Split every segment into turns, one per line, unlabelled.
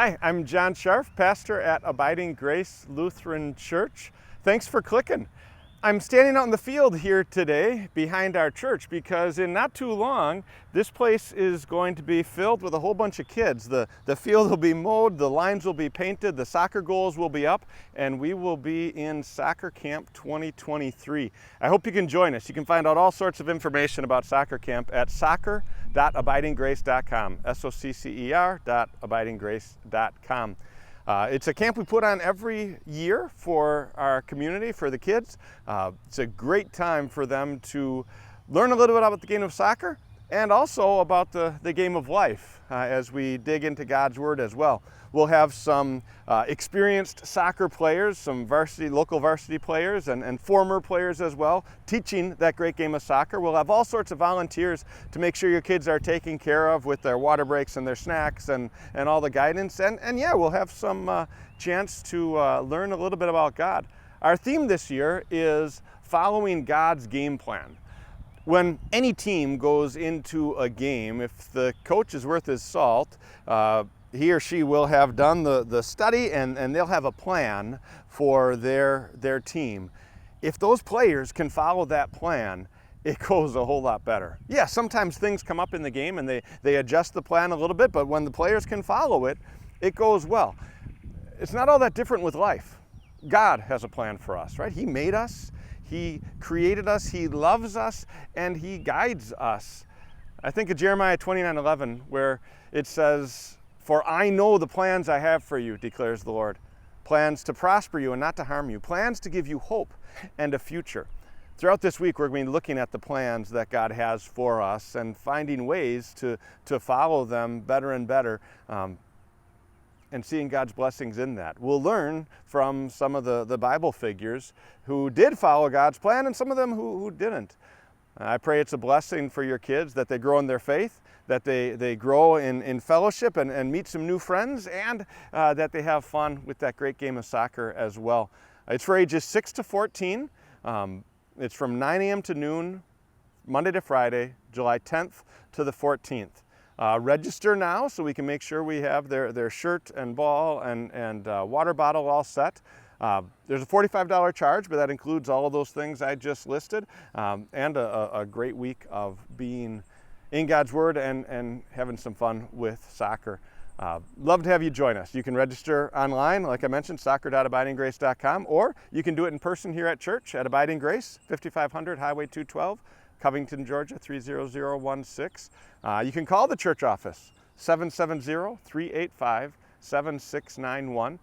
Hi, I'm John Scharf, pastor at Abiding Grace Lutheran Church. Thanks for clicking. I'm standing out in the field here today behind our church because in not too long, this place is going to be filled with a whole bunch of kids. The field will be mowed, the lines will be painted, the soccer goals will be up, and we will be in Soccer Camp 2023. I hope you can join us. You can find out all sorts of information about Soccer Camp at soccer.abidinggrace.com, soccer.abidinggrace.com. It's a camp we put on every year for our community, for the kids. It's a great time for them to learn a little bit about the game of soccer and also about the game of life as we dig into God's Word as well. We'll have some experienced soccer players, some local varsity players and former players as well, teaching that great game of soccer. We'll have all sorts of volunteers to make sure your kids are taken care of with their water breaks and their snacks and all the guidance. And yeah, we'll have some chance to learn a little bit about God. Our theme this year is following God's game plan. When any team goes into a game, if the coach is worth his salt, he or she will have done the study and they'll have a plan for their team. If those players can follow that plan, it goes a whole lot better. Yeah, sometimes things come up in the game and they adjust the plan a little bit, but when the players can follow it, it goes well. It's not all that different with life. God has a plan for us, right? He made us, He created us, He loves us, and He guides us. I think of Jeremiah 29:11, where it says, "For I know the plans I have for you, declares the Lord. Plans to prosper you and not to harm you. Plans to give you hope and a future." Throughout this week, we're going to be looking at the plans that God has for us and finding ways to follow them better and better, and seeing God's blessings in that. We'll learn from some of the Bible figures who did follow God's plan and some of them who didn't. I pray it's a blessing for your kids that they grow in their faith, that they grow in fellowship and meet some new friends, and that they have fun with that great game of soccer as well. It's for ages 6 to 14. It's from 9 a.m. to noon, Monday to Friday, July 10th to the 14th. Register now so we can make sure we have their shirt and ball and water bottle all set. There's a $45 charge, but that includes all of those things I just listed, and a great week of being in God's Word and having some fun with soccer. Love to have you join us. You can register online, like I mentioned, soccer.abidinggrace.com, or you can do it in person here at church at Abiding Grace, 5500 Highway 212, Covington, Georgia, 30016. You can call the church office, 770-385-7691.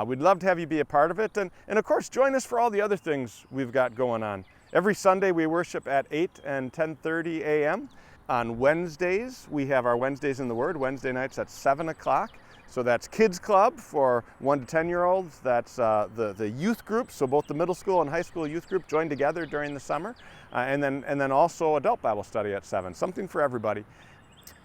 We'd love to have you be a part of it. And of course, join us for all the other things we've got going on. Every Sunday we worship at 8 and 10:30 a.m. On Wednesdays, we have our Wednesdays in the Word, Wednesday nights at 7 o'clock. So that's Kids Club for 1 to 10-year-olds. That's the youth group, so both the middle school and high school youth group join together during the summer. And then also adult Bible study at 7, something for everybody.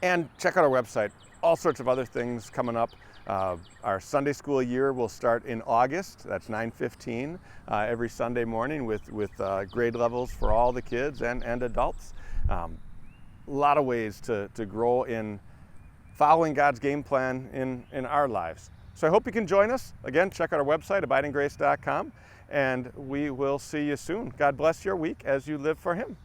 And check out our website, all sorts of other things coming up. Our Sunday school year will start in August. That's 9:15 every Sunday morning with grade levels for all the kids and adults. A lot of ways to grow in following God's game plan in our lives. So I hope you can join us. Again, check out our website, abidinggrace.com, and we will see you soon. God bless your week as you live for Him.